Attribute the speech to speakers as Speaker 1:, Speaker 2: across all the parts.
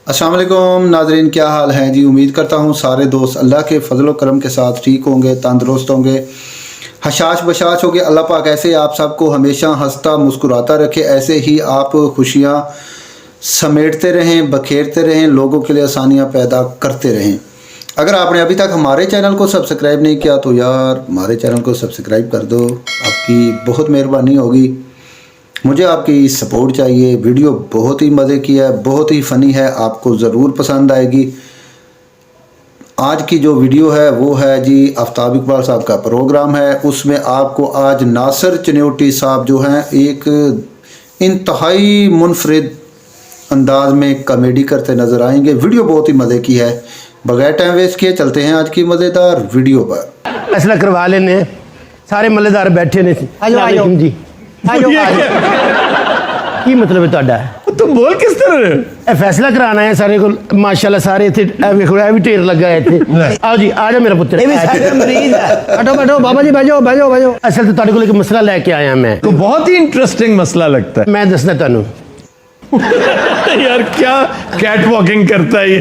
Speaker 1: अस्सलाम वालेकुम नाजरीन, क्या हाल है जी। उम्मीद करता हूँ सारे दोस्त अल्लाह के फजल करम के साथ ठीक होंगे, तंदुरुस्त होंगे, हशाश बशाश होंगे। अल्लाह पाक ऐसे आप सबको हमेशा हंसता मुस्कुराता रखे, ऐसे ही आप खुशियाँ समेटते रहें, बखेरते रहें, लोगों के लिए आसानियाँ पैदा करते रहें। अगर आपने अभी तक हमारे चैनल को सब्सक्राइब नहीं किया तो यार हमारे चैनल को सब्सक्राइब कर दो, आपकी बहुत मेहरबानी होगी। मुझे आपकी सपोर्ट चाहिए। वीडियो बहुत ही मज़े की है, बहुत ही फ़नी है, आपको ज़रूर पसंद आएगी। आज की जो वीडियो है वो है जी आफ्ताब इकबाल साहब का प्रोग्राम है। उसमें आपको आज नासिर चन्योटी साहब जो हैं एक इंतहाई मुनफरिद अंदाज में कॉमेडी करते नज़र आएंगे। वीडियो बहुत ही मज़े की है। बगैर टाइम वेस्ट किए चलते हैं आज की मज़ेदार वीडियो पर।
Speaker 2: फैसला करवा लेने, सारे मल्लेदार बैठे ने जी। की मतलब है तुहाडा?
Speaker 3: तुम बोल किस तरह
Speaker 2: फैसला कराना है सारे को। माशाल्लाह सारे इत्थे भी ढेर लगा है इत्थे। आओ जी, आ जा मेरा पुत्र।
Speaker 4: ये भी सारे मरीज है। बैठो बैठो बाबा जी, बैठो बैठो बैठो।
Speaker 2: असल तो तुहाडे कोल एक मसला लेके आया मैं।
Speaker 3: तो बहुत ही इंटरेस्टिंग मसला लगता
Speaker 2: मैं दसना तुहानू।
Speaker 3: है यार, क्या कैट वॉकिंग करता है ये।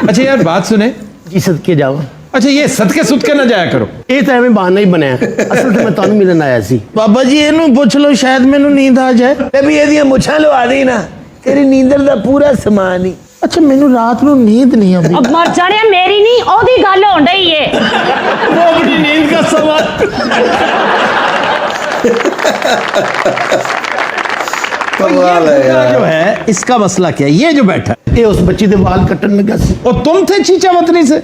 Speaker 3: अच्छा यार, बात सुने
Speaker 2: जी, सदके जाओ।
Speaker 3: अच्छा, ये सदके सुदके ना जाया करो।
Speaker 2: ये तो एवं बहाना ही बनया। असल तो मैं तुहानू मिलन आया सी।
Speaker 4: बाबा जी इनू पुछ लो, शायद मैनू नींद आ जाए। ते भी एदियां मुछां लवा दी ना, तेरी नींदर दा पूरा समान ही।
Speaker 2: अच्छा, मैनू रात नू नींद नहीं आती।
Speaker 5: अब मर जाने, मेरी नहीं ओदी गल होण डई है।
Speaker 3: वो अपनी नींद का सवाल।
Speaker 1: कमाल है यार।
Speaker 3: जो है इसका मसला क्या है? ये जो बैठा है,
Speaker 2: ये उस बच्ची दे वाल कटन लगा सी।
Speaker 3: और तुम थे चीचा वतनी से।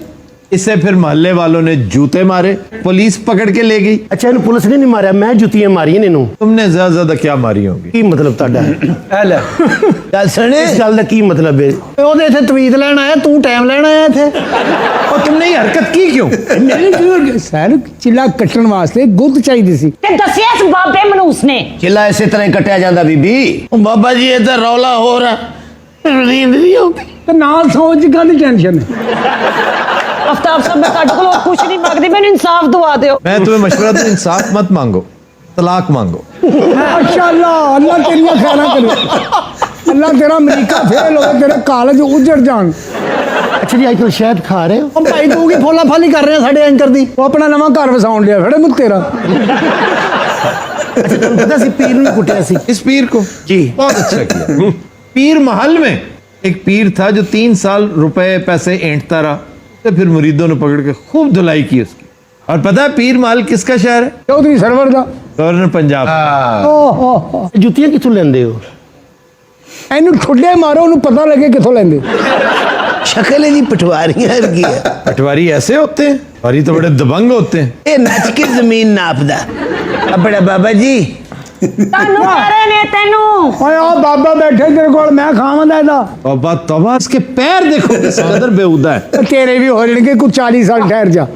Speaker 3: इससे फिर मोहल्ले वालों ने जूते मारे, पुलिस पकड़ के ले गई।
Speaker 2: अच्छा, इन्हू पुलिस ने नहीं मारा, मैं जुतियां मारी इन्हू।
Speaker 3: तुमने ज्यादा ज्यादा क्या मारी होगी?
Speaker 2: की मतलब तुहाडा?
Speaker 4: गल सुने,
Speaker 2: इस गल दा की मतलब है?
Speaker 4: ओदे इत्थे तवीत लैण आया, तू टाइम लैण आया इत्थे।
Speaker 3: और तुमने ये हरकत की क्यों?
Speaker 6: मेरे जो सर चिल्ला कट्टण वास्ते गुप्त चाहिए सी।
Speaker 5: ते दसिया इस बाबे मनूस ने।
Speaker 4: चिल्ला इसे तरह कटिया जांदा बीबी। ओ बाबा जी ये तो रौला हो रहा, नींद नहीं आती।
Speaker 6: तो नाल सोच कादी टेंशन है।
Speaker 5: आफ्ताब साहब, मैं तुहाडे कोलों कुछ नहीं मांगदी, मैनूं इंसाफ दवा दिओ।
Speaker 3: मैं तुम्हें मशवरा दूं, इंसाफ मत मांगो, तलाक मांगो।
Speaker 6: माशाअल्लाह, अल्लाह तेरियां खैरां करे। अल्लाह तेरा अमरीका फेल हो, तेरे कॉलेज उजड़ जान।
Speaker 2: अच्छा जी, आजकल शहद खा रहे हो?
Speaker 4: ओ भाई तू की फोला फाली कर रहे हैं साडे एंकर दी।
Speaker 6: वो अपना नवा घर वसाउण लिया फड़े मुक तेरा।
Speaker 2: अच्छा, तुम पता सी पीर नहीं कुटिया सी?
Speaker 3: इस पीर को
Speaker 2: जी।
Speaker 3: बहुत अच्छा किया। पीर महल में एक पीर था जो 3 साल रुपए पैसे ऐंठता रहा, तो फिर मुरीदों ने पकड़ के खूब धुलाई की उसकी। और पता है पीर महल किसका शहर है?
Speaker 6: चौधरी सरवर दा।
Speaker 3: गवर्नर पंजाब।
Speaker 6: ओहो,
Speaker 2: जुतियां किथों लेंदे हो?
Speaker 6: एनू ठुड्डे मारो, ओनू पता लगे किथों लेंदे।
Speaker 4: शक्ल इहदी पटवारियां वर्गी है।
Speaker 3: पटवारी ऐसे होते हैं और ये तो बड़े दबंग होते हैं।
Speaker 4: ये नच के जमीन नापदा। अपना बाबा जी
Speaker 5: तानू मारे ने तैनू।
Speaker 6: ओए ओ बाबा बैठे तेरे कोल, मैं खावांदा इहदा।
Speaker 3: तौबा तौबा, इसके पैर देखो किस कदर बेहुदा है।
Speaker 6: तेरे भी हो जाएंगे कुछ 40 साल ठहर जा।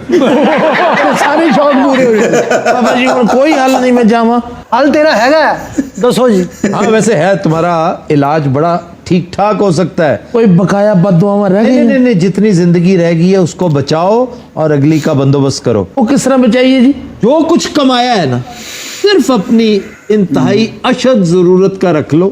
Speaker 6: सारे शौक पूरे हो जाएंगे।
Speaker 4: बाबा जी हुण कोई हल नहीं, मैं जावां।
Speaker 6: हल तेरा हैगा, दसो जी।
Speaker 3: हाँ वैसे है, तुम्हारा इलाज बड़ा ठीक ठाक हो सकता है।
Speaker 4: कोई बकाया बददुआवां रह
Speaker 3: नहीं
Speaker 4: गई?
Speaker 3: नहीं नहीं, जितनी जिंदगी रह गई है उसको बचाओ और अगली का बंदोबस्त करो।
Speaker 4: वो किस तरह बचाइए जी?
Speaker 3: जो कुछ कमाया है ना, सिर्फ अपनी इंतहाई अशद जरूरत का रख लो,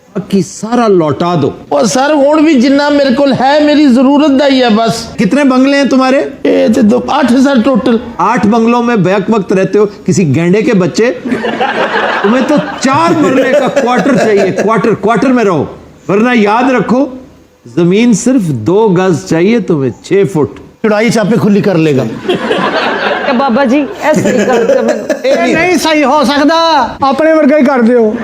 Speaker 3: बाकी सारा लौटा दो।
Speaker 4: वो सर हुण भी जिन्ना मेरे कोल है मेरी जरूरत दा ही है बस।
Speaker 3: कितने बंगले हैं तुम्हारे?
Speaker 4: ये तो 8,000 टोटल।
Speaker 3: 8 बंगलों में बैक वक्त रहते हो किसी गेंडे के बच्चे। तुम्हें तो 4 मरने का क्वार्टर चाहिए। क्वार्टर में रहो, वरना याद रखो जमीन सिर्फ 2 गज चाहिए तुम्हें, 6 फुट।
Speaker 2: चुड़ाई चापे खुली कर लेगा।
Speaker 5: कि बाबा जी ऐसे ही कर दिओ मैनूं।
Speaker 6: ਇਹ ਨਹੀਂ ਸਹੀ ਹੋ ਸਕਦਾ, ਆਪਣੇ ਵਰਗਾ ਹੀ ਕਰ ਦਿਓ।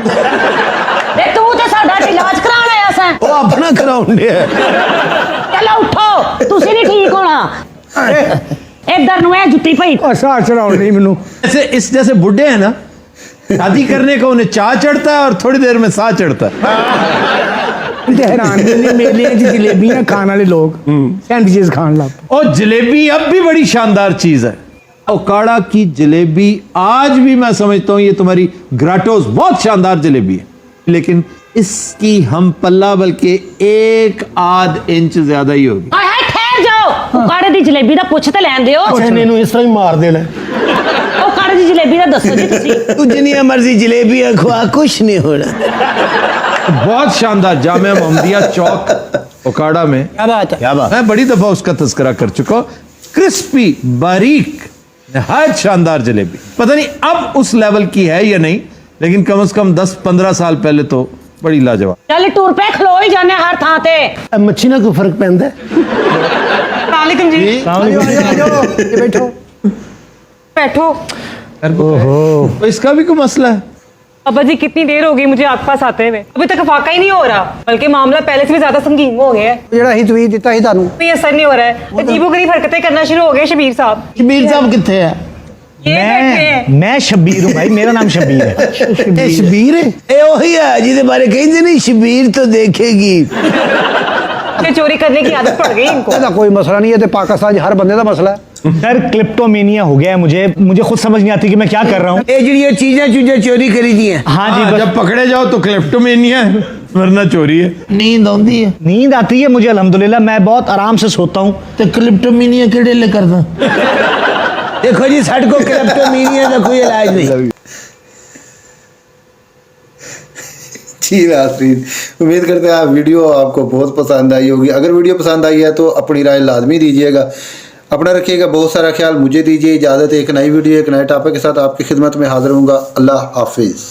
Speaker 5: ते तू ते साडा इलाज कराण आया सैं।
Speaker 4: वो अपना कराउंड है।
Speaker 5: चलो उठो, तुसी नहीं ठीक होना। इधर नु ए जुत्ती पई।
Speaker 6: ਅਸਾ ਚੜਾਉਣ ਨਹੀਂ ਮੈਨੂੰ।
Speaker 3: ऐसे इस जैसे बुढ़े हैं ना, शादी करने का उन्हें चाह चढ़ता है और थोड़ी देर में साह चढ़ता है।
Speaker 6: हैरान ने मेले च जलेबियां खाने वाले लोग सैंडविचेस खान लग।
Speaker 3: और जलेबी अब भी बड़ी शानदार चीज है। ओकाड़ा की जलेबी आज भी मैं समझता हूँ ये तुम्हारी ग्राटोस बहुत शानदार जलेबी है, लेकिन इसकी हम पल्ला बल्कि 1 इंच ज्यादा ही होगी।
Speaker 5: हाय हाय ठहर जाओ, काड़े दी जलेबी दा पुछ ते लैन दिओ।
Speaker 2: अच्छा, इन्हें इस तरह ही मार देना।
Speaker 5: ओ काड़े दी जलेबी दा दसो जी तुसी।
Speaker 4: तू जिन्नी मर्जी जलेबियां खुआ, कुछ नहीं होना।
Speaker 3: बहुत शानदार जामिया मोहम्मदिया चौक ओकाड़ा में
Speaker 6: क्या बात है?
Speaker 4: क्या बात?
Speaker 3: मैं बड़ी दफा उसका तस्करा कर चुका हूं। क्रिस्पी, बारीक, नहायत शानदार जलेबी। पता नहीं अब उस लेवल की है या नहीं, लेकिन कम से कम 10-15 साल पहले तो बड़ी लाजवाब।
Speaker 5: चल टूर पे खलो ही जाने हर थां ते।
Speaker 2: मच्छी ना कोई फर्क पैंदा है?
Speaker 5: वालेकुम जी।
Speaker 6: ये बैठो।
Speaker 5: बैठो।
Speaker 3: तो इसका भी कोई मसला है?
Speaker 7: अब्बा जी कितनी देर हो गई मुझे आपके पास आते हुए, अभी तक फाका ही नहीं हो रहा, बल्कि मामला पहले से भी ज्यादा संगीन हो गया है।
Speaker 6: ਜਿਹੜਾ ਹੀ ਤੁਸੀਂ ਦਿੱਤਾ ਸੀ ਤੁਹਾਨੂੰ
Speaker 7: कोई असर नहीं हो रहा है, अजीबोगरीब हरकतें करना शुरू हो गए शबीर साहब।
Speaker 2: शबीर साहब कितने है?
Speaker 7: ये बैठे हैं।
Speaker 8: मैं शब्बीर हूँ भाई, मेरा नाम शब्बीर है।
Speaker 4: ਇਹ ਸ਼ਬੀਰ ਇਹ ਉਹੀ ਹੈ ਜਿਹਦੇ ਬਾਰੇ ਕਹਿੰਦੇ ਨਹੀਂ ਸ਼ਬੀਰ तो देखेगी।
Speaker 7: ये चोरी करने की आदत पड़ गई इनको।
Speaker 6: ਇਹਦਾ ਕੋਈ ਮਸਲਾ ਨਹੀਂ ਹੈ ਤੇ ਪਾਕਿस्तान 'ਚ ਹਰ ਬੰਦੇ ਦਾ ਮਸਲਾ ਹੈ
Speaker 8: सर क्लिप्टोमेनिया हो गया है मुझे खुद समझ नहीं आती कि मैं क्या कर रहा हूँ।
Speaker 4: ਇਹ ਜਿਹੜੀਆਂ ਚੀਜ਼ਾਂ ਚੋਰੀ करी दी हैं।
Speaker 8: हाँ जी, बस
Speaker 3: जब पकड़े जाओ तो क्लेप्टोमेनिया है, वरना चोरी है।
Speaker 2: नींद आती है
Speaker 8: नींद आती है मुझे अल्हम्दुलिल्लाह, मैं बहुत आराम से सोता हूँ।
Speaker 2: तो क्लिप्टोमीनिया केड़े ले करदा?
Speaker 4: देखो जी साढ़े को क्लेप्टोमेनिया का कोई इलाज नहीं।
Speaker 1: जी नाज़रीन, उम्मीद करते हैं आप वीडियो आपको बहुत पसंद आई होगी। अगर वीडियो पसंद आई है तो अपनी राय लाजमी दीजिएगा। अपना रखिएगा बहुत सारा ख्याल। मुझे दीजिए इजाज़त। एक नई वीडियो एक नए टॉपिक के साथ आपकी खिदमत में हाजिर होऊंगा। अल्लाह हाफिज़।